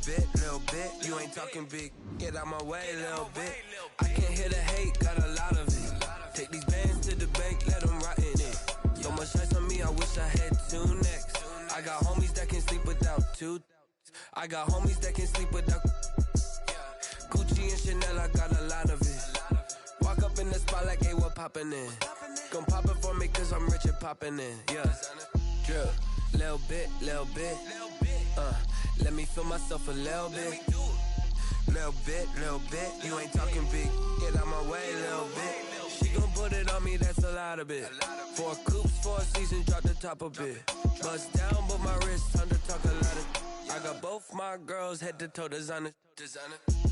little bit. You ain't talking big. Get out my way, little bit. I can't hear the hate, got a lot of it. Take these bands to the bank, let them rot in it. So much ice on me, I wish I had two necks. I got homies that can sleep without two. I got homies that can sleep without Gucci and Chanel, I got a lot of it. Walk up in the spot like, hey, what poppin' in? Gon' pop it for me cause I'm rich and poppin' in. Yeah, drip, little bit. Let me feel myself a little bit. Little bit. You ain't talking big. Get out my way, little bit. She gon' put it on me, that's a lot of it. 4 coops, 4 seasons, drop the top a bit. Bust down, but my wrist, time to talk a lot of. I got both my girls head to toe designer.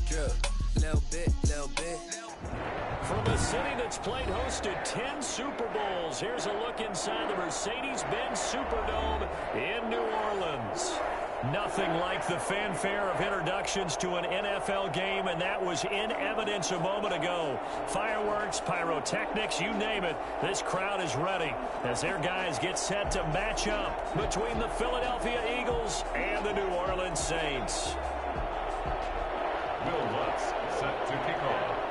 Drip, little bit. From a city that's played host to 10 Super Bowls, here's a look inside the Mercedes-Benz Superdome in New Orleans. Nothing like the fanfare of introductions to an NFL game, and that was in evidence a moment ago. Fireworks, pyrotechnics, you name it, this crowd is ready as their guys get set to match up between the Philadelphia Eagles and the New Orleans Saints. Will Lutz set to kick off.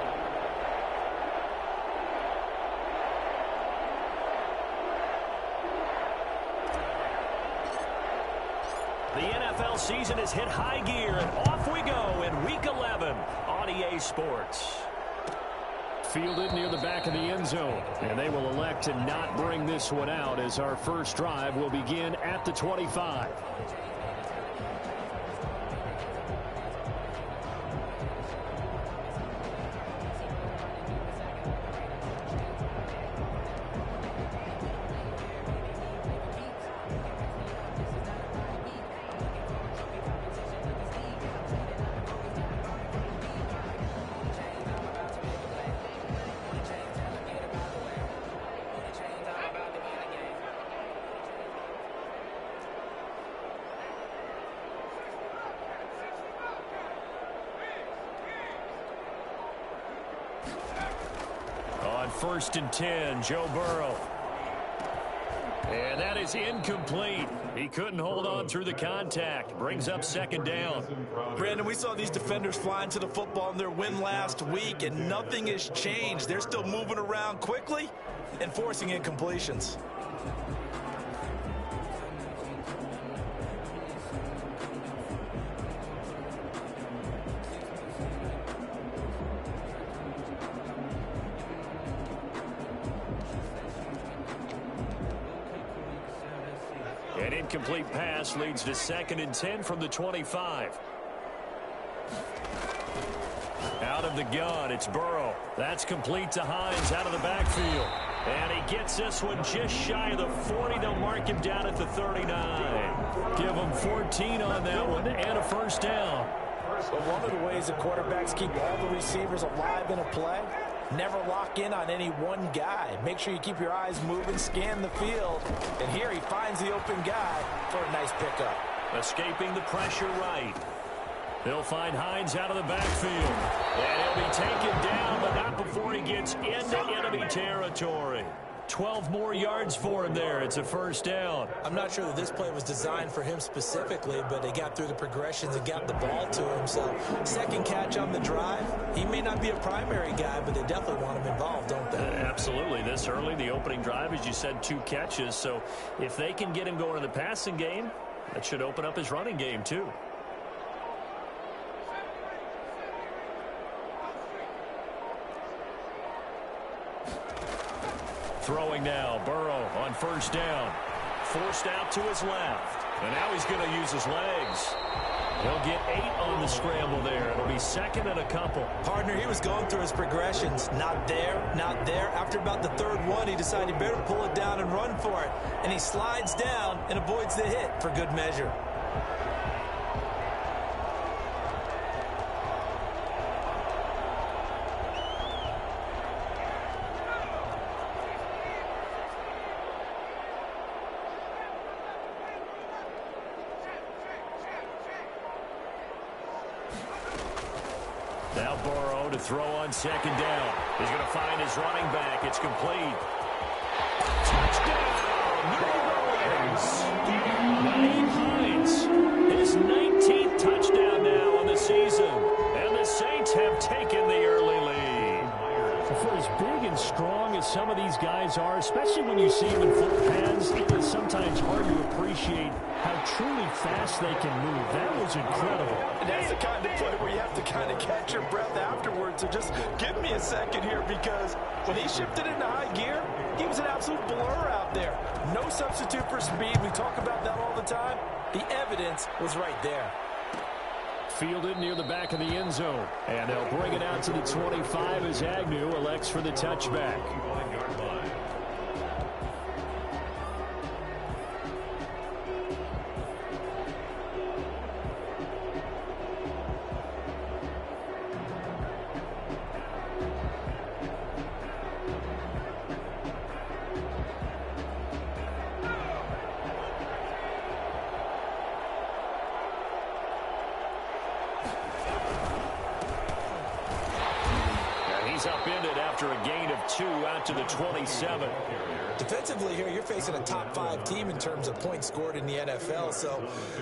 The NFL season has hit high gear, and off we go in Week 11 on EA Sports. Fielded near the back of the end zone, and they will elect to not bring this one out as our first drive will begin at the 25. On 1st and 10, Joe Burrow. And that is incomplete. He couldn't hold on through the contact. Brings up 2nd down. Brandon, we saw these defenders flying to the football in their win last week, and nothing has changed. They're still moving around quickly and forcing incompletions. An incomplete pass leads to 2nd and 10 from the 25. Out of the gun, it's Burrow. That's complete to Hines out of the backfield. And he gets this one just shy of the 40. They'll mark him down at the 39. Give him 14 on that one and a 1st down. But one of the ways the quarterbacks keep all the receivers alive in a play, never lock in on any one guy. Make sure you keep your eyes moving, scan the field. And here he finds the open guy for a nice pickup. Escaping the pressure right. They'll find Hines out of the backfield. And he'll be taken down, but not before he gets into enemy territory. 12 more yards for him there. It's a 1st down. I'm not sure that this play was designed for him specifically, but they got through the progressions and got the ball to him. So 2nd catch on the drive. He may not be a primary guy, but they definitely want him involved, don't they? Absolutely. This early, the opening drive, as you said, 2 catches. So if they can get him going in the passing game, that should open up his running game too. Throwing now, Burrow on 1st down. Forced out to his left. And now he's going to use his legs. He'll get 8 on the scramble there. It'll be 2nd and a couple. Partner, he was going through his progressions. Not there, not there. After about the 3rd one, he decided he better pull it down and run for it. And he slides down and avoids the hit for good measure. Now Burrow to throw on 2nd down. He's going to find his running back. It's complete. Touchdown, New Orleans. Nyheim Hines, his 19th touchdown now. of these guys are, especially when you see them in full pads, it is sometimes hard to appreciate how truly fast they can move. That was incredible. And that's the kind of play where you have to kind of catch your breath afterwards. So just give me a second here, because when he shifted into high gear, he was an absolute blur out there. No substitute for speed. We talk about that all the time. The evidence was right there. Fielded near the back of the end zone. And they'll bring it out to the 25 as Agnew elects for the touchback. Upended after a gain of 2 out to the 27. Defensively here, you're facing a top-5 team in terms of points scored in the NFL. So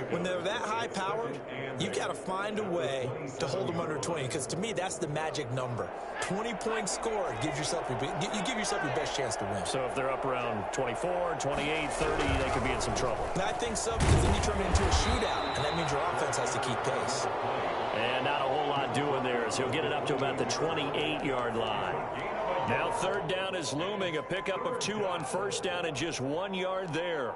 when they're that high-powered, you've got to find a way to hold them under 20. Because to me, that's the magic number. 20 points scored gives yourself you give yourself your best chance to win. So if they're up around 24, 28, 30, they could be in some trouble. And I think so, because then you turn it into a shootout, and that means your offense has to keep pace. And not a whole lot doing there, as he'll get it up to about the 28-yard line. Now third down is looming. A pickup of 2 on first down and just 1 yard there.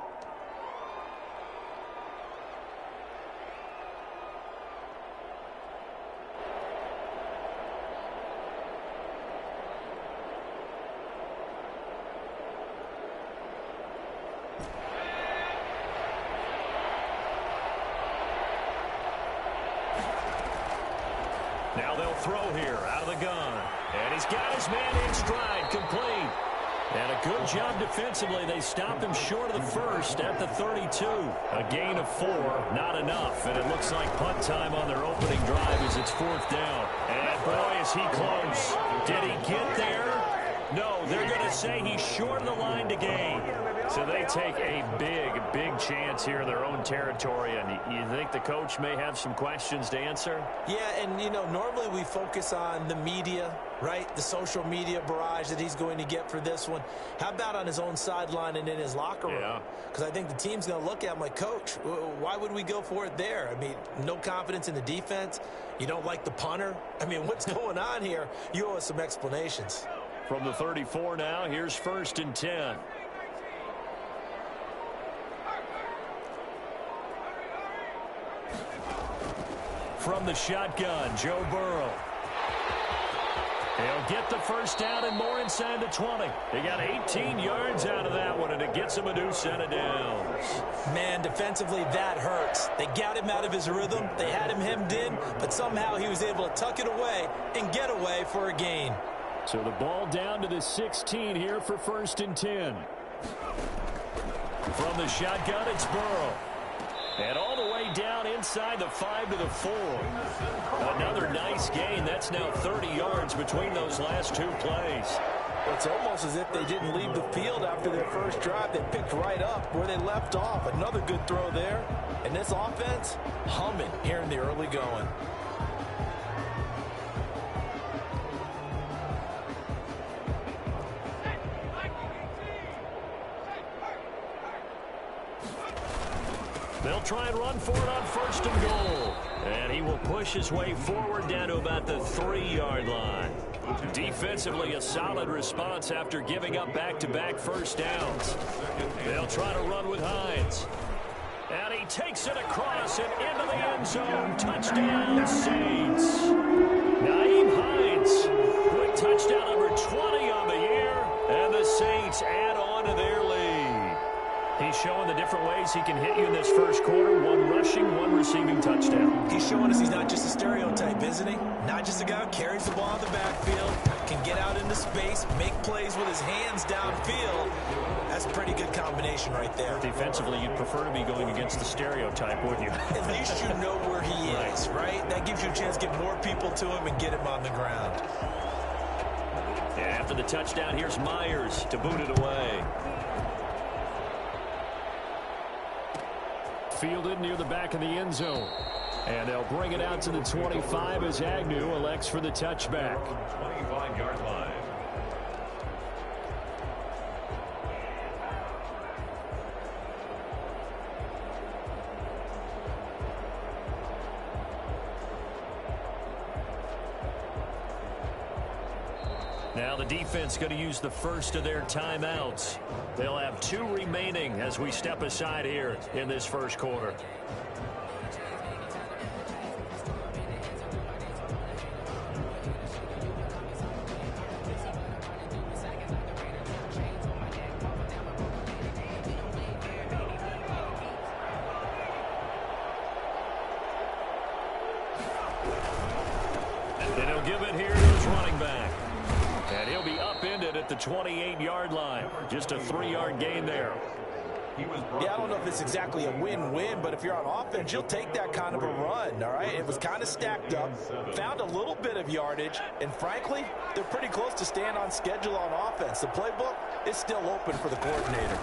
Now they'll throw here out of the gun. And he's got his man in stride, complete. And a good job defensively. They stopped him short of the first at the 32. A gain of 4, not enough. And it looks like punt time on their opening drive as it's 4th down. And boy, is he close. Did he get there? No, they're going to say he's short of the line to gain. So they take a big chance here in their own territory. And you think the coach may have some questions to answer? Yeah, and, you know, normally we focus on the media, right? The social media barrage that he's going to get for this one. How about on his own sideline and in his locker room? Yeah. Because I think the team's going to look at him like, Coach, why would we go for it there? I mean, no confidence in the defense. You don't like the punter. I mean, what's going on here? You owe us some explanations. From the 34 now, here's 1st and 10. From the shotgun, Joe Burrow. He'll get the first down and more inside the 20. He got 18 yards out of that one, and it gets him a new set of downs. Man, defensively, that hurts. They got him out of his rhythm. They had him hemmed in, but somehow he was able to tuck it away and get away for a gain. So the ball down to the 16 here for 1st and 10. From the shotgun, it's Burrow. And all the way down inside the 5 to the 4. Another nice gain. That's now 30 yards between those last 2 plays. It's almost as if they didn't leave the field after their first drive. They picked right up where they left off. Another good throw there. And this offense, humming here in the early going. They'll try and run for it on 1st and goal. And he will push his way forward down to about the 3-yard line. Defensively, a solid response after giving up back-to-back first downs. They'll try to run with Hines. And he takes it across and into the end zone. Touchdown, Saints. Nyheim Hines with touchdown number 20 on the year. And the Saints add on to their lead. He's showing the different ways he can hit you in this first quarter. 1 rushing, 1 receiving touchdown. He's showing us he's not just a stereotype, isn't he? Not just a guy who carries the ball in the backfield, can get out into space, make plays with his hands downfield. That's a pretty good combination right there. Defensively, you'd prefer to be going against the stereotype, wouldn't you? At least you know where he is, right? That gives you a chance to get more people to him and get him on the ground. Yeah, after the touchdown, here's Myers to boot it away. Fielded near the back of the end zone. And they'll bring it out to the 25 as Agnew elects for the touchback. 25-yard line. Now the defense going to use the first of their timeouts. They'll have 2 remaining as we step aside here in this first quarter. And he'll give it here to his running back. And he'll be upended at the 28-yard line. Just a 3-yard gain there. Yeah, I don't know if it's exactly a win-win, but if you're on offense, you'll take that kind of a run, all right? It was kind of stacked up, found a little bit of yardage, and frankly, they're pretty close to staying on schedule on offense. The playbook is still open for the coordinator.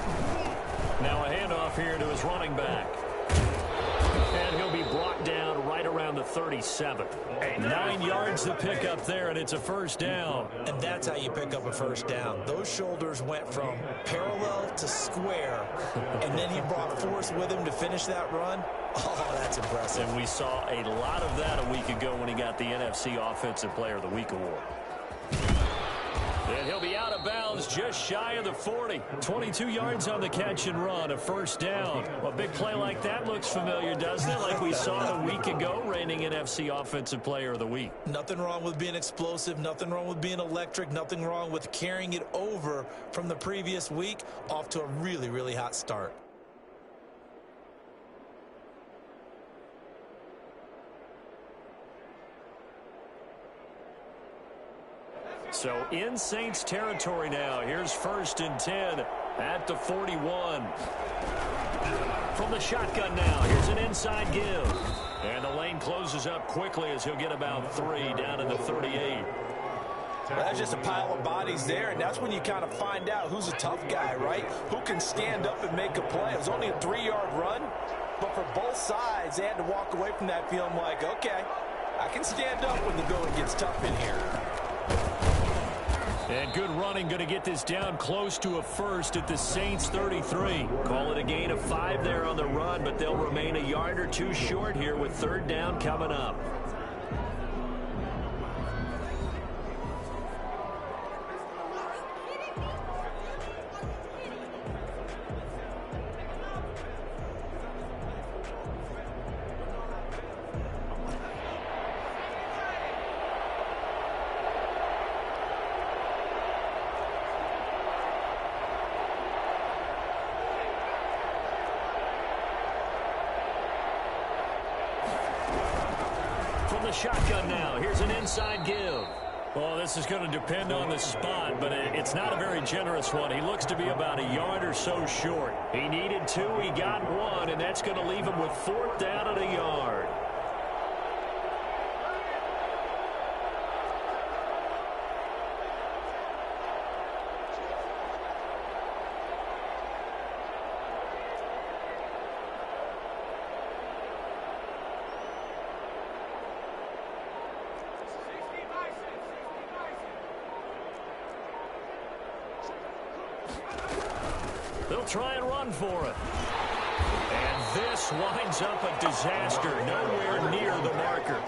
Now a handoff here to his running back. And he'll be brought down right around the 37. 9 yards to pick up there, and it's a first down. And that's how you pick up a first down. Those shoulders went from parallel to square, and then he brought force with him to finish that run. Oh, that's impressive. And we saw a lot of that a week ago when he got the NFC Offensive Player of the Week award. And he'll be out of bounds just shy of the 40. 22 yards on the catch and run, a first down. A big play like that looks familiar, doesn't it? Like we saw a week ago, reigning NFC Offensive Player of the Week. Nothing wrong with being explosive, nothing wrong with being electric, nothing wrong with carrying it over from the previous week off to a really, really hot start. So in Saints territory now. Here's 1st and 10 at the 41. From the shotgun now, here's an inside give. And the lane closes up quickly as he'll get about 3 down in the 38. That's just a pile of bodies there, and that's when you kind of find out who's a tough guy, right? Who can stand up and make a play. It was only a 3-yard run, but for both sides, they had to walk away from that feeling like, okay, I can stand up when the going gets tough in here. And good running, going to get this down close to a first at the Saints 33. Call it a gain of 5 there on the run, but they'll remain a yard or 2 short here with 3rd down coming up. Shotgun now. Here's an inside give. Well, this is going to depend on the spot, but it's not a very generous one. He looks to be about a yard or so short. He needed 2. He got 1, and that's going to leave him with 4th down at a yard. They'll try and run for it. And this winds up a disaster, nowhere near the marker.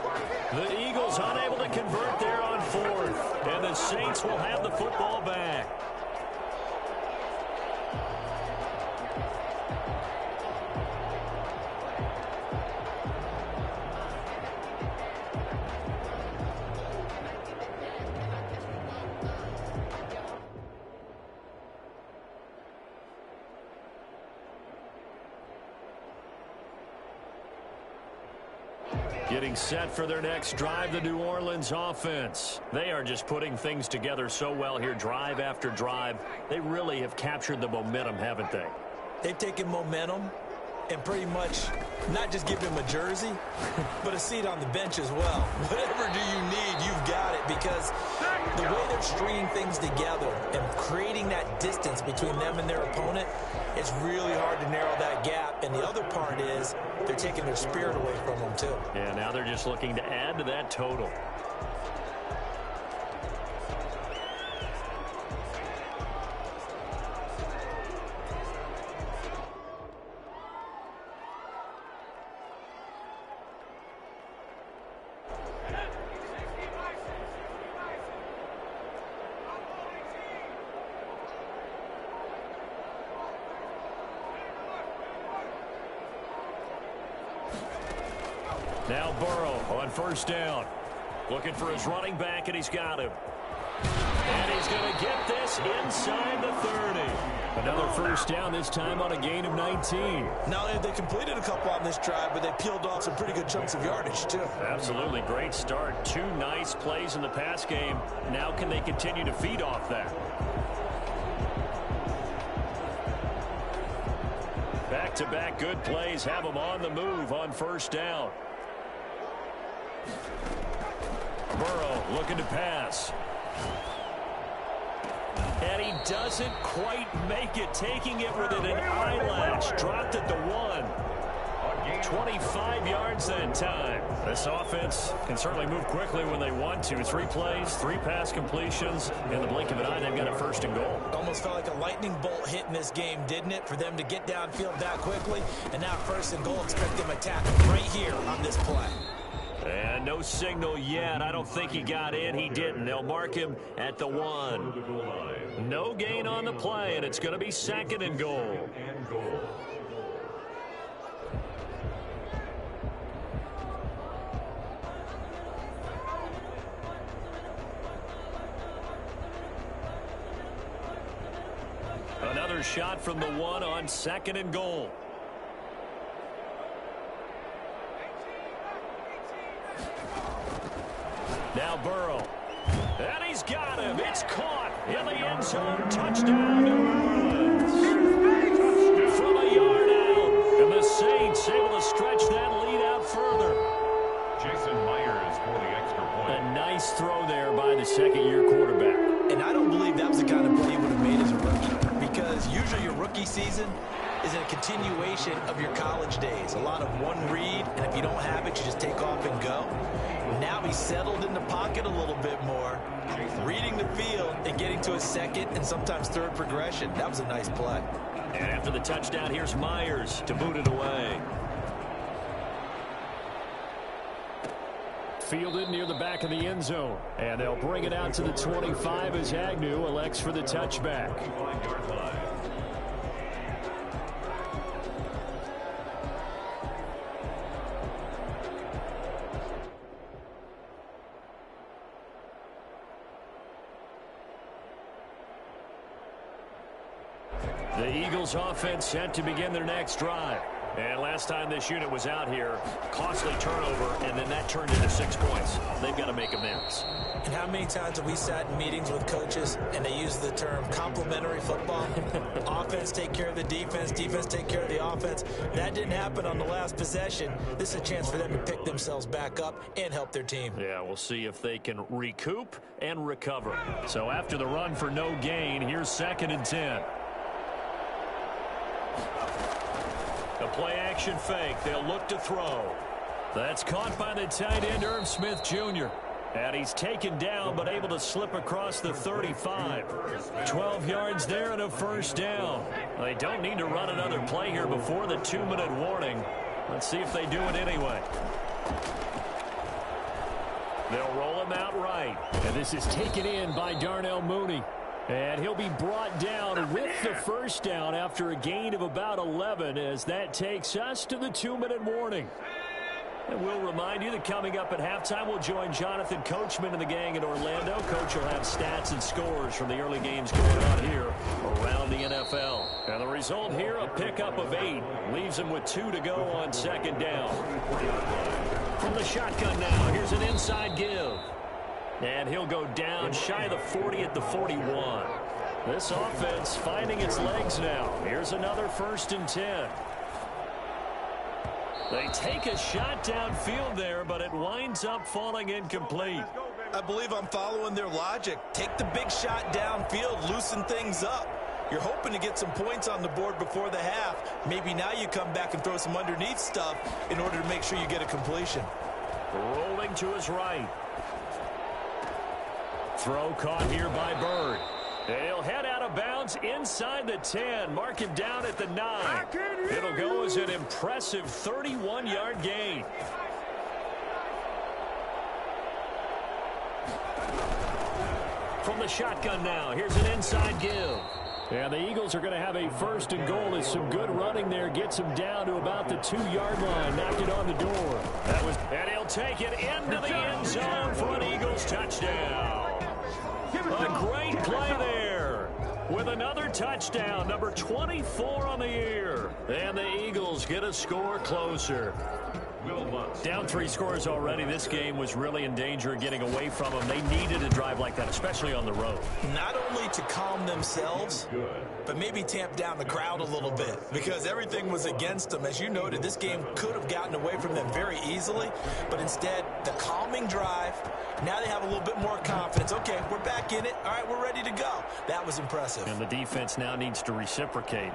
The Eagles unable to convert there on 4th, and the Saints will have the football back. Getting set for their next drive, the New Orleans offense. They are just putting things together so well here, drive after drive. They really have captured the momentum, haven't they? They've taken momentum and pretty much not just give him a jersey, but a seat on the bench as well. Whatever do you need, you've got it, because the way they're stringing things together and creating that distance between them and their opponent, it's really hard to narrow that gap. And the other part is they're taking their spirit away from them, too. Yeah, now they're just looking to add to that total. Now Burrow on first down. Looking for his running back, and he's got him. And he's going to get this inside the 30. Another first down, this time on a gain of 19. Not only have they completed a couple on this drive, but they peeled off some pretty good chunks of yardage, too. Absolutely great start. 2 nice plays in the pass game. Now can they continue to feed off that? Back-to-back good plays have them on the move on first down. Burrow looking to pass. And he doesn't quite make it, taking it within an eyelash. Dropped at the 1. 25 yards that time. This offense can certainly move quickly when they want to. 3 plays, 3 pass completions. In the blink of an eye, they've got a first and goal. Almost felt like a lightning bolt hit in this game, didn't it? For them to get downfield that quickly. And now first and goal, expect them attack right here on this play. And no signal yet. I don't think he got in. He didn't. They'll mark him at the 1. No gain on the play, and it's going to be second and goal. Another shot from the 1 on second and goal. Now Burrow. And he's got him. It's caught in the end zone. Touchdown, New Orleans. From a yard out. And the Saints able to stretch that lead out further. Jason Myers for the extra point. A nice throw there by the second-year quarterback. And I don't believe that was the kind of play he would have made as a rookie. Because usually your rookie season is a continuation of your college days. A lot of one read, and if you don't have it, you just take off and go. Now he's settled in the pocket a little bit more, reading the field and getting to a second and sometimes third progression. That was a nice play. And after the touchdown, here's Myers to boot it away. Fielded near the back of the end zone. And they'll bring it out to the 25 as Agnew elects for the touchback. The Eagles offense set to begin their next drive. And last time this unit was out here, costly turnover, and then that turned into 6 points. They've got to make amends. And how many times have we sat in meetings with coaches and they use the term complementary football? Offense take care of the defense, defense take care of the offense. That didn't happen on the last possession. This is a chance for them to pick themselves back up and help their team. Yeah, we'll see if they can recoup and recover. So after the run for no gain, here's 2nd and 10. A play-action fake. They'll look to throw. That's caught by the tight end, Irv Smith Jr. And he's taken down but able to slip across the 35. 12 yards there and a first down. They don't need to run another play here before the 2-minute warning. Let's see if they do it anyway. They'll roll him out right. And this is taken in by Darnell Mooney. And he'll be brought down with the first down after a gain of about 11 as that takes us to the 2-minute warning. And we'll remind you that coming up at halftime, we'll join Jonathan Coachman and the gang in Orlando. Coach will have stats and scores from the early games going on here around the NFL. And the result here, a pickup of 8. Leaves him with 2 to go on 2nd down. From the shotgun now, here's an inside give. And he'll go down shy of the 40 at the 41. This offense finding its legs now. Here's another 1st and 10. They take a shot downfield there, but it winds up falling incomplete. I believe I'm following their logic. Take the big shot downfield, loosen things up. You're hoping to get some points on the board before the half. Maybe now you come back and throw some underneath stuff in order to make sure you get a completion. Rolling to his right. Throw caught here by Bird. He'll head out of bounds inside the 10. Mark him down at the 9. It'll go as an impressive 31-yard gain. From the shotgun now, here's an inside give. And the Eagles are going to have a first and goal. As some good running there gets him down to about the 2-yard line. Knocked it on the door. And he'll take it into the end zone for an Eagles touchdown. A great play there with another touchdown, number 24 on the year. And the Eagles get a score closer. Down 3 scores already. This game was really in danger of getting away from them. They needed a drive like that, especially on the road. Not only to calm themselves, but maybe tamp down the crowd a little bit because everything was against them. As you noted, this game could have gotten away from them very easily, but instead, the calming drive, now they have a little bit more confidence. Okay, we're back in it. All right, we're ready to go. That was impressive. And the defense now needs to reciprocate.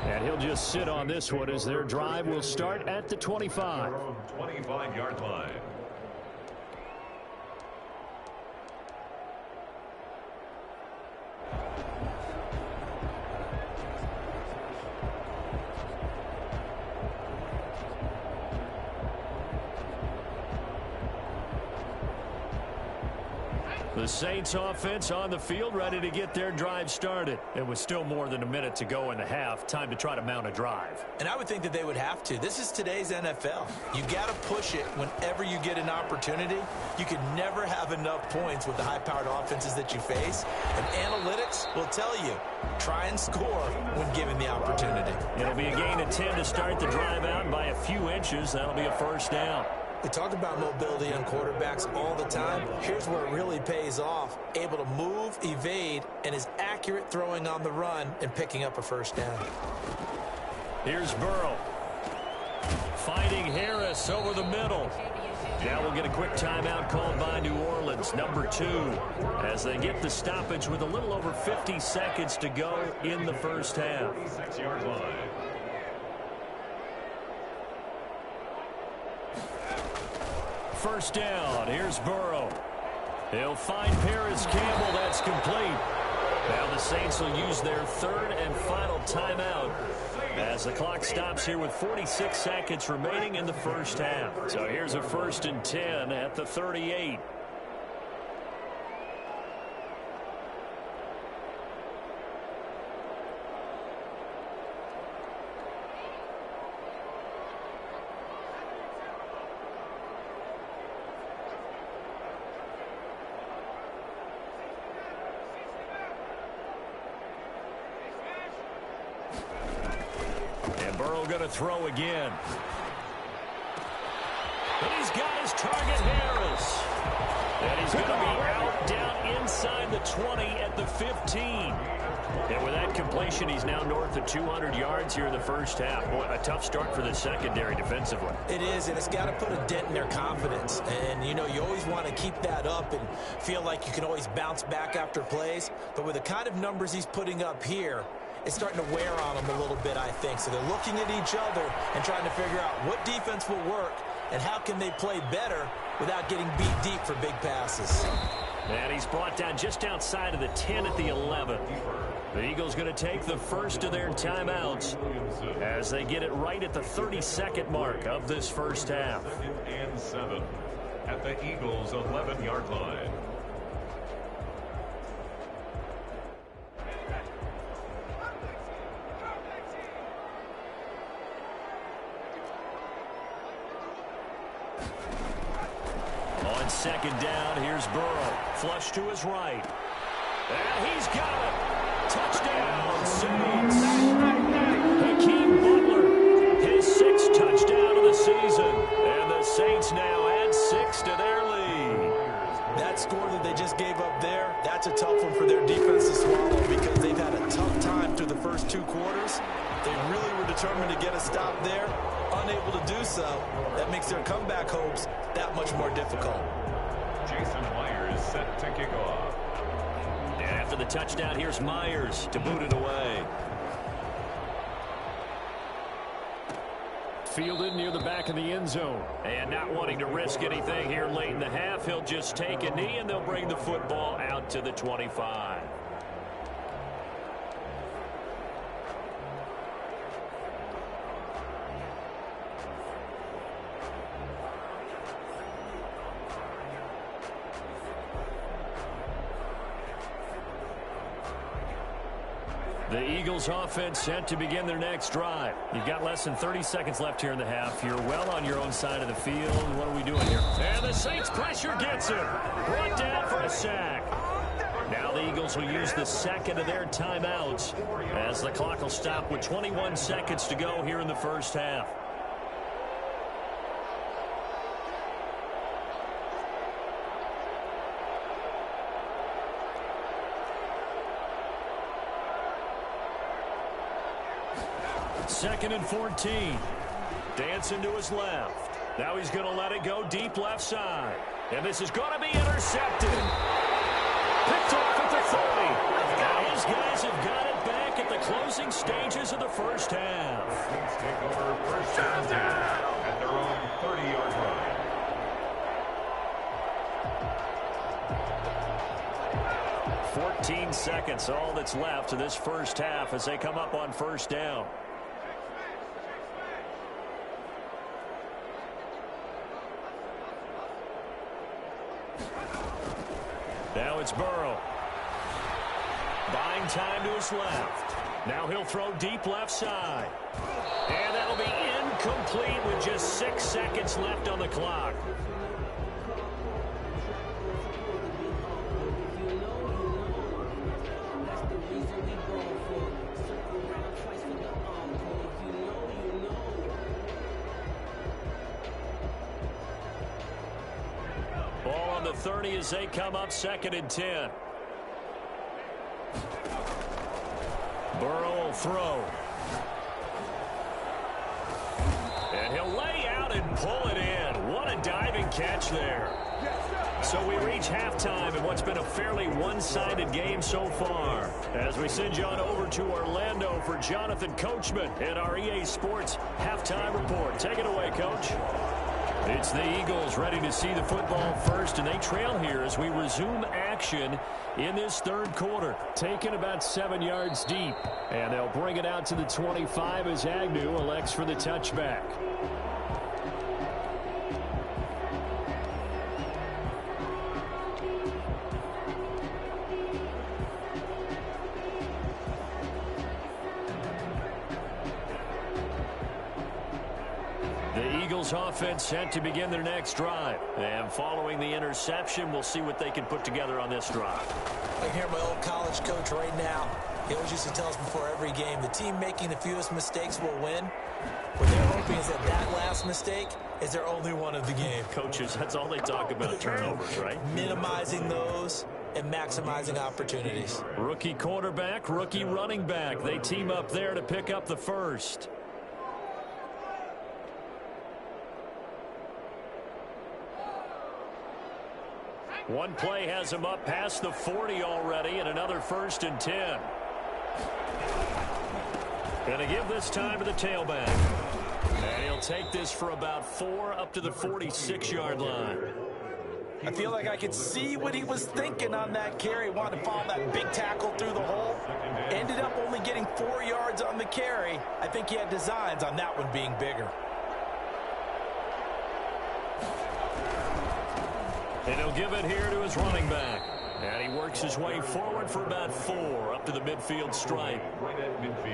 And he'll just sit on this one as their drive will start at the 25. 25-yard line. The Saints offense on the field ready to get their drive started. It was still more than a minute to go in the half. Time to try to mount a drive. And I would think that they would have to. This is today's NFL. You got to push it whenever you get an opportunity. You can never have enough points with the high-powered offenses that you face. And analytics will tell you, try and score when given the opportunity. It'll be a gain of 10 to start the drive out by a few inches. That'll be a first down. We talk about mobility on quarterbacks all the time. Here's where it really pays off. Able to move, evade, and is accurate throwing on the run and picking up a first down. Here's Burrow. Finding Harris over the middle. Now we'll get a quick timeout called by New Orleans, number 2, as they get the stoppage with a little over 50 seconds to go in the first half. 6-yard line. First down. Here's Burrow. He'll find Paris Campbell. That's complete. Now the Saints will use their third and final timeout as the clock stops here with 46 seconds remaining in the first half. So here's a first and 10 at the 38. Burrow going to throw again. And he's got his target, Harris. And he's going to be out down inside the 20 at the 15. And with that completion, he's now north of 200 yards here in the first half. Boy, a tough start for the secondary defensively. It is, and it's got to put a dent in their confidence. And, you know, you always want to keep that up and feel like you can always bounce back after plays. But with the kind of numbers he's putting up here, it's starting to wear on them a little bit, I think. So they're looking at each other and trying to figure out what defense will work and how can they play better without getting beat deep for big passes. And he's brought down just outside of the 10 at the 11. The Eagles going to take the first of their timeouts as they get it right at the 32nd mark of this first half. 2nd and 7 at the Eagles' 11-yard line. On second down, here's Burrow. Flush to his right. And he's got it. Touchdown, Saints. Hakeem Butler, his 6th touchdown of the season. And the Saints now add 6 to their lead. That score that they just gave up there, that's a tough one for their defense to swallow because they've had a tough time through the first 2 quarters. They really were determined to get a stop there. Unable to do so, that makes their comeback hopes that much more difficult. Jason Myers set to kick off. And after the touchdown, here's Myers to boot it away. Fielded near the back of the end zone. And not wanting to risk anything here late in the half, he'll just take a knee and they'll bring the football out to the 25. The Eagles offense set to begin their next drive. You've got less than 30 seconds left here in the half. You're well on your own side of the field. What are we doing here? And the Saints pressure gets him. Brought down for a sack. Now the Eagles will use the second of their timeouts as the clock will stop with 21 seconds to go here in the first half. Second and 14. Dancing to his left. Now he's going to let it go deep left side. And this is going to be intercepted. Picked off at the 30. Now his guys have got it back at the closing stages of the first half. Saints take over first down at their own 30-yard line. 14 seconds, all that's left of this first half as they come up on first down. Now it's Burrow. Buying time to his left. Now he'll throw deep left side. And that'll be incomplete with just 6 seconds left on the clock. Ball on the 30 as they come up second and 10. Burrow will throw. And he'll lay out and pull it in. What a diving catch there. So we reach halftime in what's been a fairly one-sided game so far. As we send you on over to Orlando for Jonathan Coachman and our EA Sports Halftime Report. Take it away, Coach. It's the Eagles ready to see the football first, and they trail here as we resume action in this third quarter. Taken about 7 yards deep, and they'll bring it out to the 25 as Agnew elects for the touchback. Offense set to begin their next drive. And following the interception, we'll see what they can put together on this drive. I can hear my old college coach right now. He always used to tell us before every game, the team making the fewest mistakes will win. What they're hoping is that last mistake is their only one of the game. Coaches, that's all they talk about, turnovers, right? Minimizing those and maximizing opportunities. Rookie quarterback, rookie running back. They team up there to pick up the first. One play has him up past the 40 already, and another first and 10. Gonna give this time to the tailback. And he'll take this for about 4 up to the 46-yard line. I feel like I could see what he was thinking on that carry. Wanted to follow that big tackle through the hole. Ended up only getting 4 yards on the carry. I think he had designs on that one being bigger. And he'll give it here to his running back. And he works his way forward for about 4 up to the midfield stripe.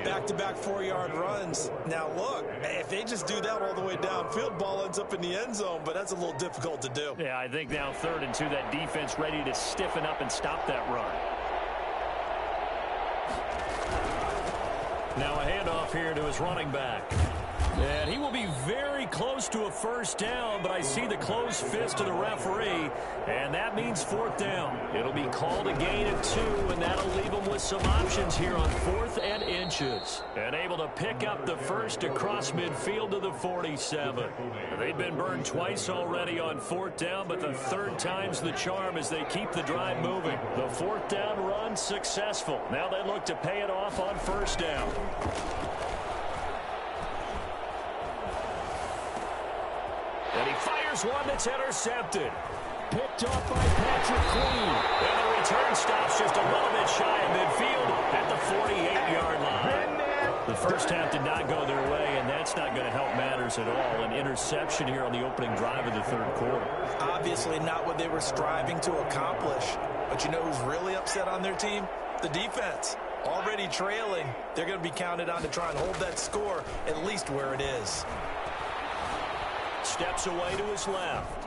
Back-to-back 4-yard runs. Now, look, if they just do that all the way downfield, ball ends up in the end zone, but that's a little difficult to do. Yeah, I think now 3rd and 2, that defense ready to stiffen up and stop that run. Now a handoff here to his running back. And he will be very close to a first down, but I see the closed fist of the referee, and that means 4th down. It'll be called a gain of 2, and that'll leave them with some options here on 4th and inches. And able to pick up the first across midfield to the 47. They've been burned twice already on 4th down, but the 3rd time's the charm as they keep the drive moving. The 4th down run successful. Now they look to pay it off on 1st down. And he fires one that's intercepted. Picked off by Patrick Queen. And the return stops just a little bit shy of midfield at the 48-yard line. The first half did not go their way, and that's not going to help matters at all. An interception here on the opening drive of the 3rd quarter. Obviously not what they were striving to accomplish. But you know who's really upset on their team? The defense. Already trailing, they're going to be counted on to try and hold that score at least where it is. Steps away to his left.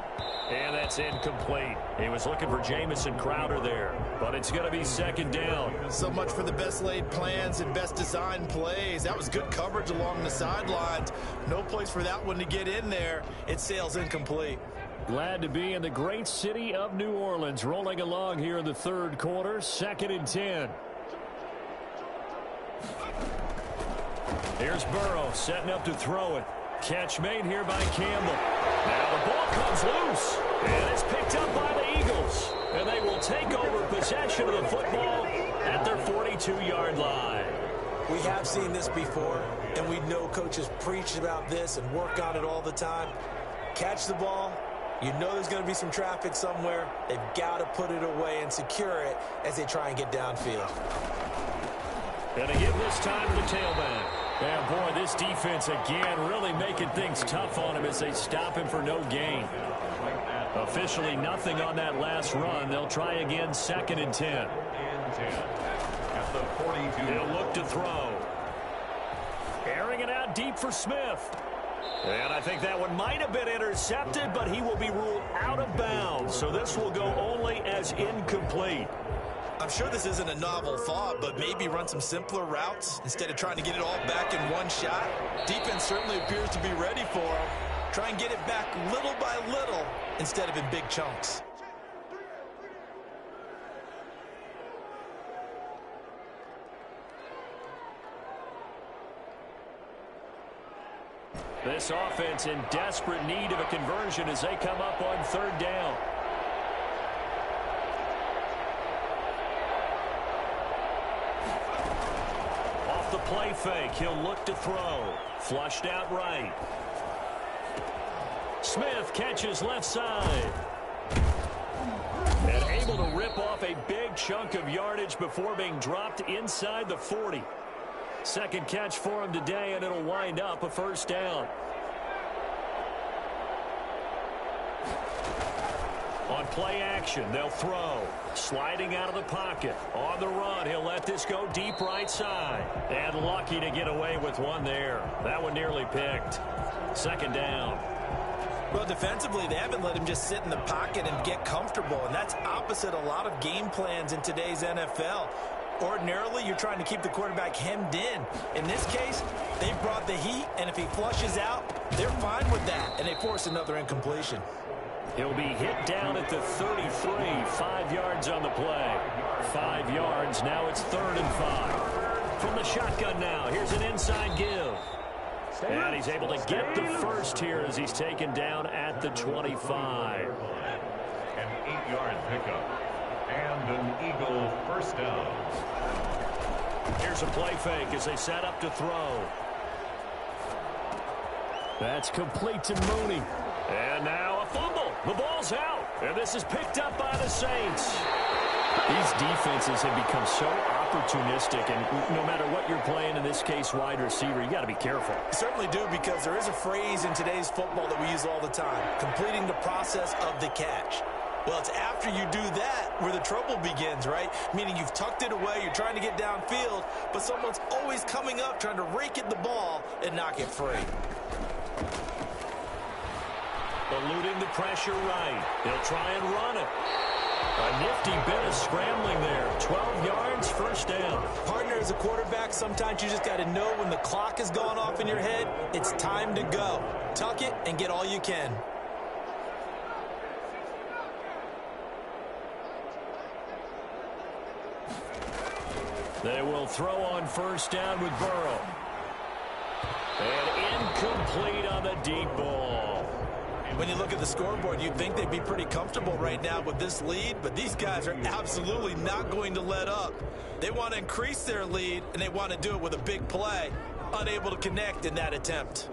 And that's incomplete. He was looking for Jamison Crowder there, but it's going to be second down. So much for the best laid plans and best designed plays. That was good coverage along the sidelines. No place for that one to get in there. It sails incomplete. Glad to be in the great city of New Orleans, rolling along here in the third quarter, 2nd and 10. Here's Burrow setting up to throw it. Catch made here by Campbell. Now the ball comes loose, and it's picked up by the Eagles. And they will take over possession of the football at their 42-yard line. We have seen this before, and we know coaches preach about this and work on it all the time. Catch the ball. You know there's going to be some traffic somewhere. They've got to put it away and secure it as they try and get downfield. Going to give this time to the tailback. And boy, this defense again really making things tough on him as they stop him for no gain. Officially nothing on that last run. They'll try again, 2nd and 10. At the 42. He'll look to throw. Airing it out deep for Smith. And I think that one might have been intercepted, but he will be ruled out of bounds. So this will go only as incomplete. I'm sure this isn't a novel thought, but maybe run some simpler routes instead of trying to get it all back in one shot. Defense certainly appears to be ready for him. Try and get it back little by little instead of in big chunks. This offense in desperate need of a conversion as they come up on 3rd down. Off the play fake, he'll look to throw. Flushed out right. Smith catches left side. And able to rip off a big chunk of yardage before being dropped inside the 40. Second catch for him today, and it'll wind up a 1st down. On play action, they'll throw. Sliding out of the pocket. On the run, he'll let this go deep right side. And lucky to get away with one there. That one nearly picked. 2nd down. Well, defensively, they haven't let him just sit in the pocket and get comfortable, and that's opposite a lot of game plans in today's NFL. Ordinarily, you're trying to keep the quarterback hemmed in. In this case, they brought the heat, and if he flushes out, they're fine with that, and they force another incompletion. He'll be hit down at the 33, 5 yards on the play. 5 yards, now it's 3rd and 5. From the shotgun now, here's an inside give. And he's able to get the first here as he's taken down at the 25. An 8-yard pickup. And an Eagle 1st down. Here's a play fake as they set up to throw. That's complete to Mooney. And now a fumble. The ball's out. And this is picked up by the Saints. These defenses have become so opportunistic, and no matter what you're playing, in this case wide receiver, you got to be careful. Certainly do, because there is a phrase in today's football that we use all the time, completing the process of the catch. Well, it's after you do that where the trouble begins, right? Meaning you've tucked it away, you're trying to get downfield, but someone's always coming up trying to rake at the ball and knock it free. Eluding the pressure right. He'll try and run it. A nifty bit of scrambling there. 12 yards, 1st down. Partner, as a quarterback, sometimes you just got to know when the clock has gone off in your head, it's time to go. Tuck it and get all you can. They will throw on 1st down with Burrow. And incomplete on the deep ball. When you look at the scoreboard, you'd think they'd be pretty comfortable right now with this lead, but these guys are absolutely not going to let up. They want to increase their lead, and they want to do it with a big play. Unable to connect in that attempt.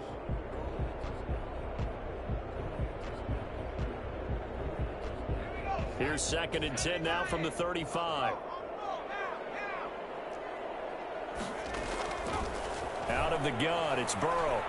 Here's 2nd and 10 now from the 35. Out of the gun, it's Burrow.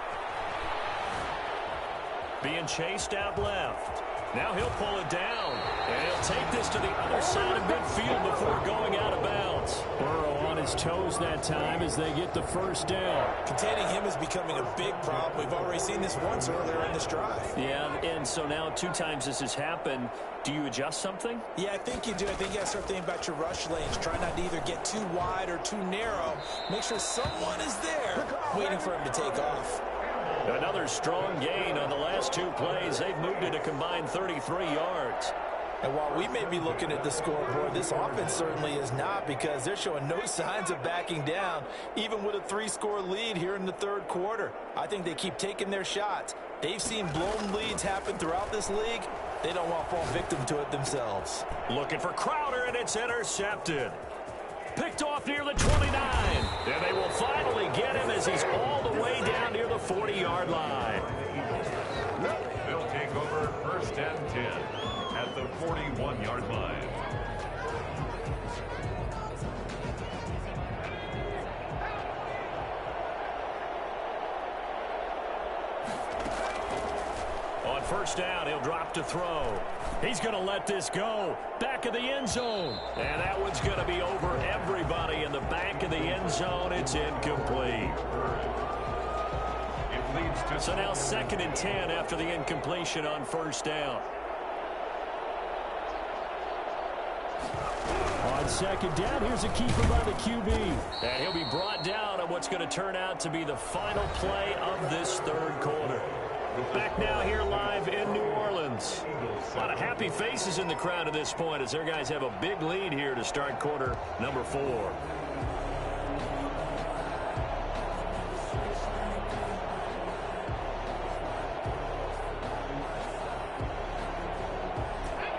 Being chased out left. Now he'll pull it down. And he'll take this to the other side of midfield before going out of bounds. Burrow on his toes that time as they get the first down. Containing him is becoming a big problem. We've already seen this once earlier in this drive. Yeah, and so now 2 times this has happened. Do you adjust something? Yeah, I think you do. I think you got to start thinking about your rush lanes. Try not to either get too wide or too narrow. Make sure someone is there waiting for him to take off. Another strong gain on the last 2 plays. They've moved it a combined 33 yards. And while we may be looking at the scoreboard, this offense certainly is not, because they're showing no signs of backing down, even with a 3-score lead here in the third quarter. I think they keep taking their shots. They've seen blown leads happen throughout this league. They don't want to fall victim to it themselves. Looking for Crowder, and it's intercepted. Picked off near the 29. And they will finally get him as he's all the way down near the 40-yard line. They'll take over 1st and 10 at the 41-yard line. On 1st down, he'll drop to throw. He's going to let this go. Back of the end zone. And that one's going to be over everybody in the back of the end zone. It's incomplete. It leads to... So now 2nd and 10 after the incompletion on 1st down. On 2nd down, here's a keeper by the QB. And he'll be brought down on what's going to turn out to be the final play of this third quarter. Back now here live in New Orleans. A lot of happy faces in the crowd at this point as their guys have a big lead here to start quarter number 4.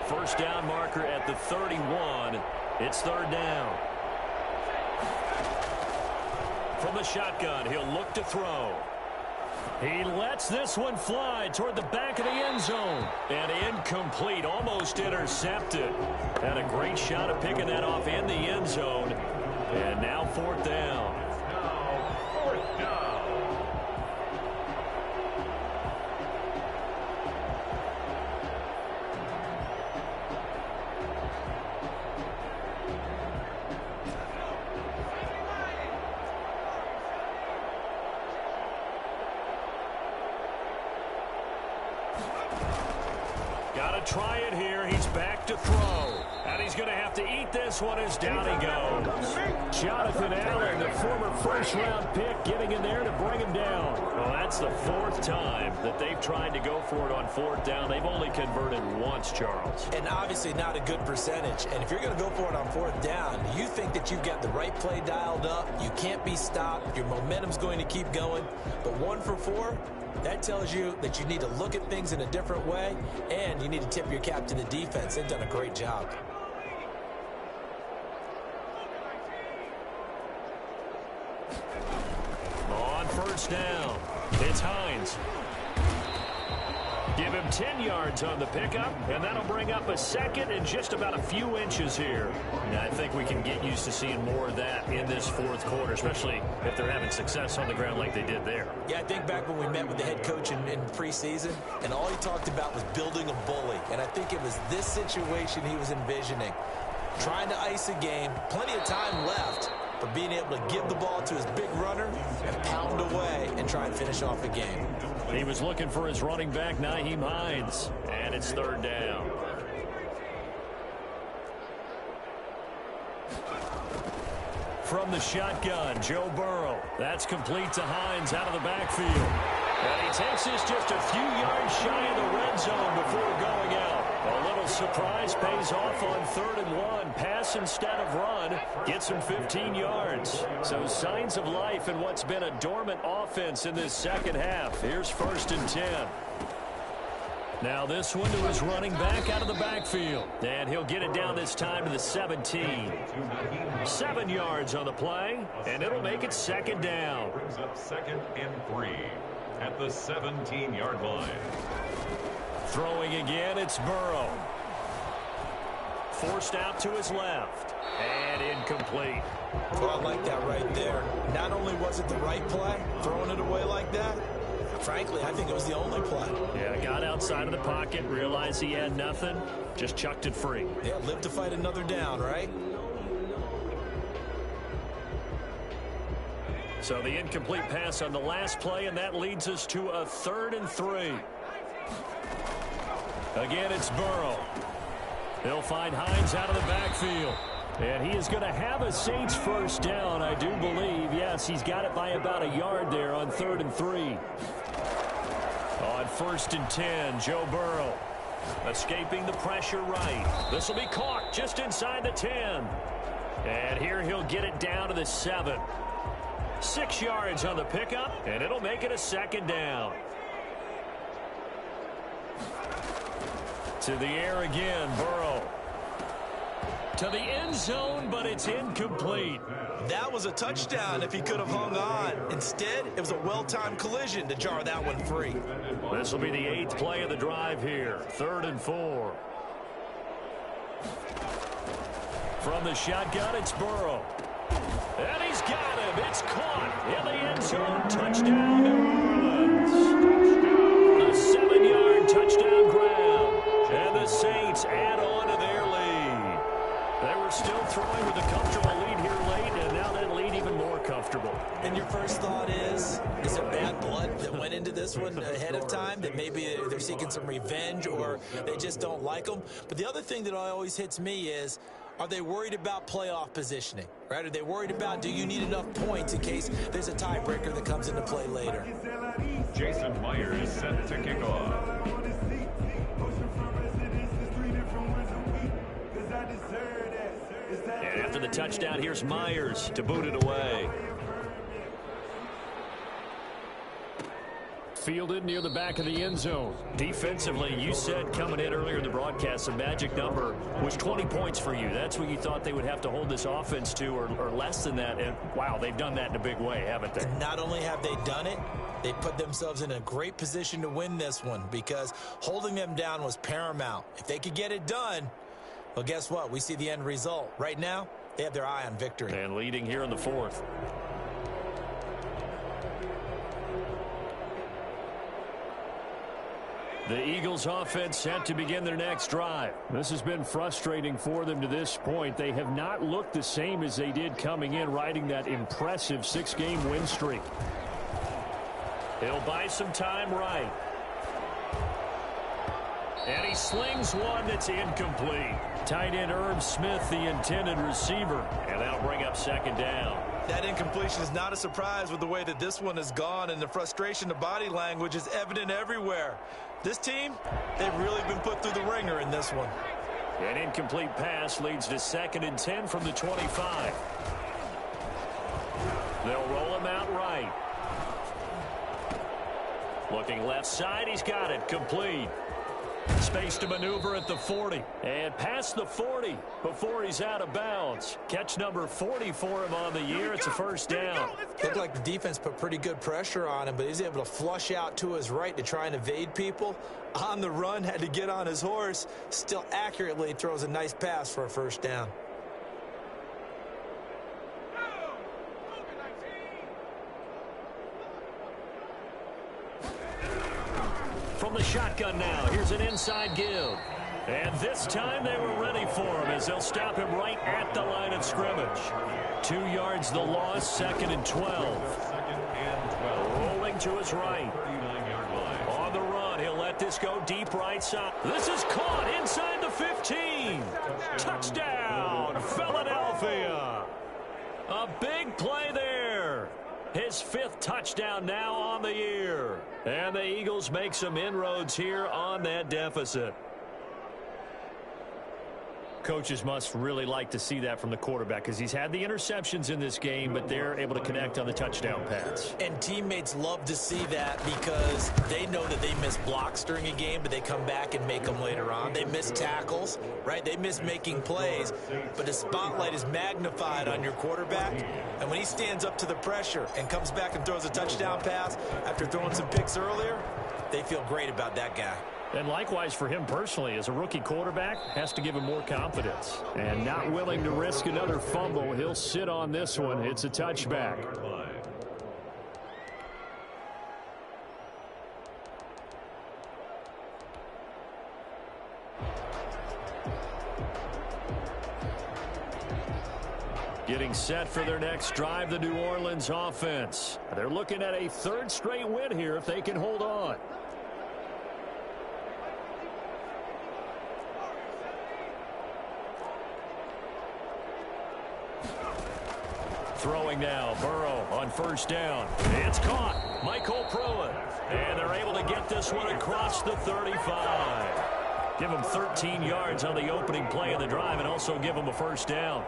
First down marker at the 31. It's 3rd down. From the shotgun, he'll look to throw. He lets this one fly toward the back of the end zone. And incomplete, almost intercepted. Had a great shot at picking that off in the end zone. And now 4th down. Now 4th down. Got to try it here. He's back to throw. And he's going to have to eat this one as down he goes. Jonathan Allen, the former 1st-round pick, getting in there to bring him down. Well, that's the 4th time that they've tried to go for it on 4th down. They've only converted once, Charles. And obviously not a good percentage. And if you're going to go for it on 4th down, you think that you've got the right play dialed up. You can't be stopped. Your momentum's going to keep going. But 1 for 4, that tells you that you need to look at things in a different way, and you need to tip your cap to the defense. They've done a great job. On 1st down, it's Hines. Give him 10 yards on the pickup, and that'll bring up a 2nd and just about a few inches here. And I think we can get used to seeing more of that in this 4th quarter, especially if they're having success on the ground like they did there. Yeah, I think back when we met with the head coach in preseason, and all he talked about was building a bully. And I think it was this situation he was envisioning. Trying to ice a game, plenty of time left, but being able to give the ball to his big runner and pound away and try and finish off a game. He was looking for his running back, Nyheim Hines, and it's 3rd down. From the shotgun, Joe Burrow. That's complete to Hines out of the backfield. And he takes this just a few yards shy of the red zone before going out. A little surprise pays off on 3rd and 1. Pass instead of run. Gets him 15 yards. So signs of life in what's been a dormant offense in this second half. Here's 1st and 10. Now this one to his running back out of the backfield. And he'll get it down this time to the 17. 7 yards on the play, and it'll make it 2nd down. Brings up 2nd and 3 at the 17-yard line. Throwing again, it's Burrow. Forced out to his left. And incomplete. Well, I like that right there. Not only was it the right play, throwing it away like that, Frankly, I think it was the only play. Yeah, got outside of the pocket, realized he had nothing, just chucked it free. Yeah, live to fight another down, right? So the incomplete pass on the last play, and that leads us to a 3rd and 3. Again, it's Burrow. He'll find Hines out of the backfield. And he is going to have a Saints first down, I do believe. Yes, he's got it by about a yard there on 3rd and 3. On 1st and 10, Joe Burrow escaping the pressure right. This will be caught just inside the 10. And here he'll get it down to the 7. 6 yards on the pickup, and it'll make it a 2nd down. To the air again, Burrow. To the end zone, but it's incomplete. That was a touchdown if he could have hung on. Instead, it was a well-timed collision to jar that one free. This will be the 8th play of the drive here. 3rd and 4. From the shotgun, it's Burrow. And he's got him. It's caught in the end zone. Touchdown, New Orleans. A 7-yard touchdown grab. And the Saints add on to their lead. They were still throwing with a comfortable lead here late, and now that lead even more comfortable. And your first thought is it bad blood that went into this one ahead of time, that maybe they're seeking some revenge or they just don't like them? But the other thing that always hits me is, are they worried about playoff positioning, right? Are they worried about, do you need enough points in case there's a tiebreaker that comes into play later? Jason Myers set to kick off. And after the touchdown, here's Myers to boot it away. Fielded near the back of the end zone. Defensively, you said coming in earlier in the broadcast, the magic number was 20 points for you. That's what you thought they would have to hold this offense to, or less than that. And, wow, they've done that in a big way, haven't they? And not only have they done it, they put themselves in a great position to win this one because holding them down was paramount. If they could get it done, well, guess what? We see the end result. Right now, they have their eye on victory. And leading here in the 4th. The Eagles offense set to begin their next drive. This has been frustrating for them to this point. They have not looked the same as they did coming in, riding that impressive 6-game win streak. He'll buy some time right. And he slings one that's incomplete. Tight end Irv Smith, the intended receiver. And that'll bring up 2nd down. That incompletion is not a surprise with the way that this one has gone, and the frustration, the body language is evident everywhere. This team, they've really been put through the ringer in this one. An incomplete pass leads to 2nd and 10 from the 25. They'll roll him out right. Looking left side, he's got it, complete. Space to maneuver at the 40. And past the 40 before he's out of bounds. Catch number 40 for him on the year. It's a 1st down. Looked like the defense put pretty good pressure on him, but he's able to flush out to his right to try and evade people. On the run, had to get on his horse. Still accurately throws a nice pass for a 1st down. From the shotgun now, here's an inside give. And this time they were ready for him as they'll stop him right at the line of scrimmage. 2 yards the loss, 2nd and 12. Rolling to his right. On the run, he'll let this go deep right side. This is caught inside the 15. Touchdown, Philadelphia. A big play there. His 5th touchdown now on the year. And the Eagles make some inroads here on that deficit. Coaches must really like to see that from the quarterback because he's had the interceptions in this game, but they're able to connect on the touchdown pass. And teammates love to see that because they know that they miss blocks during a game, but they come back and make them later on. They miss tackles, right? They miss making plays, but the spotlight is magnified on your quarterback. And when he stands up to the pressure and comes back and throws a touchdown pass after throwing some picks earlier, they feel great about that guy. And likewise for him personally, as a rookie quarterback, has to give him more confidence. And not willing to risk another fumble, he'll sit on this one. It's a touchback. Getting set for their next drive, the New Orleans offense. They're looking at a third straight win here if they can hold on. Throwing now, Burrow on first down. It's caught. Michael Pruitt. And they're able to get this one across the 35. Give him 13 yards on the opening play of the drive and also give him a first down.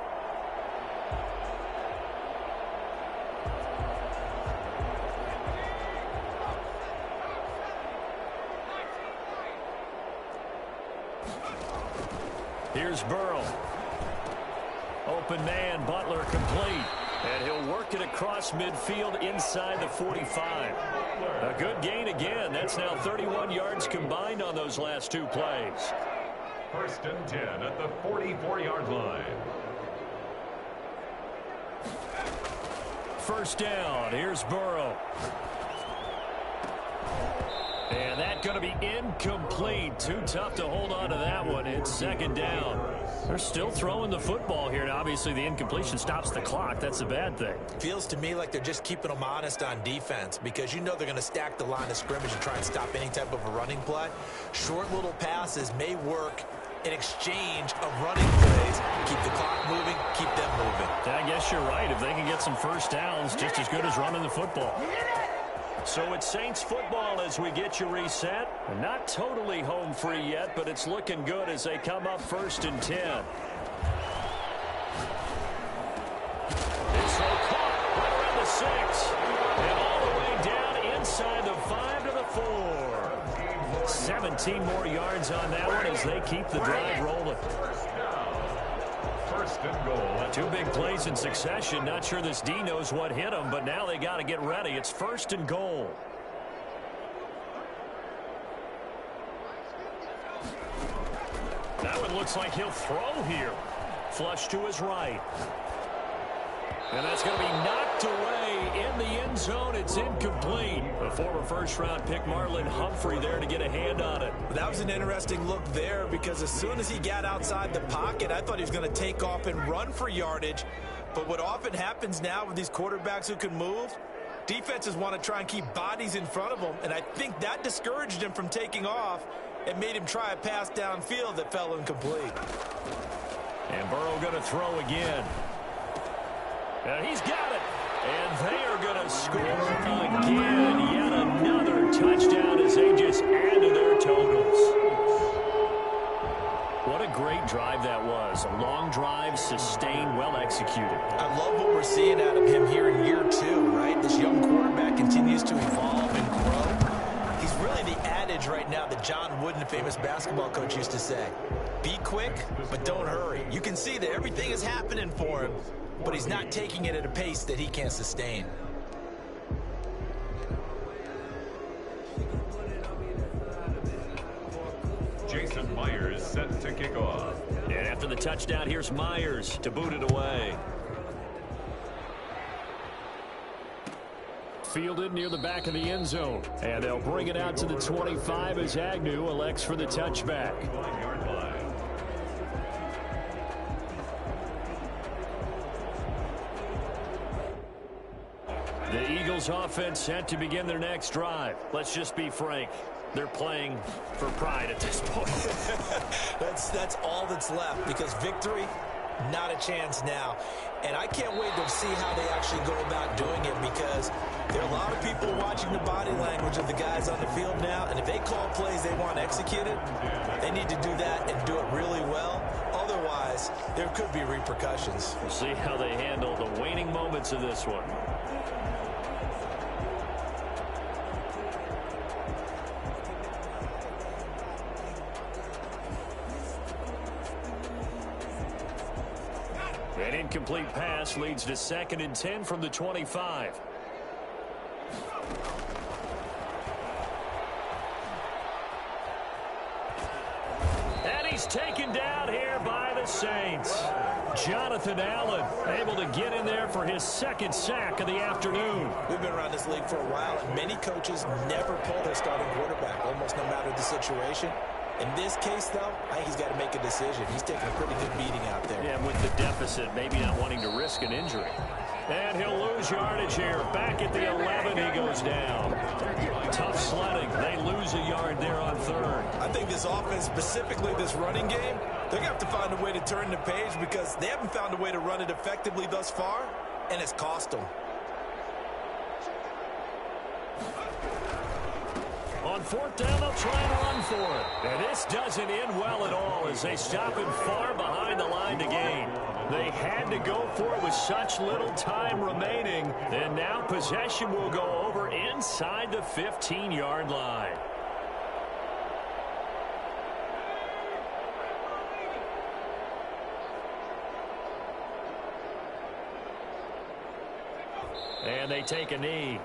Here's Burrow. Open man, Butler complete. And he'll work it across midfield inside the 45. A good gain again. That's now 31 yards combined on those last two plays. First and 10 at the 44-yard line. First down. Here's Burrow. And that's going to be incomplete. Too tough to hold on to that one. It's second down. They're still throwing the football here. Now, obviously, the incompletion stops the clock. That's a bad thing. Feels to me like they're just keeping them honest on defense because you know they're going to stack the line of scrimmage and try and stop any type of a running play. Short little passes may work in exchange of running plays. Keep the clock moving, keep them moving. I guess you're right. If they can get some first downs, just as good as running the football. So it's Saints football as we get you reset. Not totally home free yet, but it's looking good as they come up first and 10. This throw caught right around the 6. And all the way down inside the 5 to the 4. 17 more yards on that one as they keep the drive rolling. First and goal. Two big plays in succession. Not sure this D knows what hit him, but now they got to get ready. It's first and goal. That one looks like he'll throw here. Flush to his right. And that's going to be knocked away in the end zone. It's incomplete. A former first-round pick, Marlon Humphrey, there to get a hand on it. That was an interesting look there because as soon as he got outside the pocket, I thought he was going to take off and run for yardage. But what often happens now with these quarterbacks who can move, defenses want to try and keep bodies in front of them, and I think that discouraged him from taking off and made him try a pass downfield that fell incomplete. And Burrow going to throw again. And he's got it. And they are going to score again. Yet another touchdown as they just add to their totals. What a great drive that was. A long drive, sustained, well executed. I love what we're seeing out of him here in year 2, right? This young quarterback continues to evolve and grow. He's really the adage right now that John Wooden, the famous basketball coach, used to say. Be quick, but don't hurry. You can see that everything is happening for him, but he's not taking it at a pace that he can't sustain. Jason Myers set to kick off. And after the touchdown, here's Myers to boot it away. Fielded near the back of the end zone. And they'll bring it out to the 25 as Agnew elects for the touchback. 5-yard line. The Eagles offense set to begin their next drive. Let's just be frank. They're playing for pride at this point. That's all that's left because victory, not a chance now. And I can't wait to see how they actually go about doing it because there are a lot of people watching the body language of the guys on the field now. And if they call plays they want executed, they need to do that and do it really well. Otherwise, there could be repercussions. We'll see how they handle the waning moments of this one. An incomplete pass leads to 2nd and 10 from the 25. And he's taken down here by the Saints. Jonathan Allen able to get in there for his 2nd sack of the afternoon. We've been around this league for a while, and many coaches never pull their starting quarterback, almost no matter the situation. In this case, though, I think he's got to make a decision. He's taking a pretty good beating out there. Yeah, with the deficit, maybe not wanting to risk an injury. And he'll lose yardage here. Back at the 11, he goes down. Tough sledding. They lose a yard there on third. I think this offense, specifically this running game, they're going to have to find a way to turn the page because they haven't found a way to run it effectively thus far, and it's cost them. On fourth down, they'll try and run for it. And this doesn't end well at all as they stop him far behind the line to gain. They had to go for it with such little time remaining. And now possession will go over inside the 15-yard line. And they take a knee.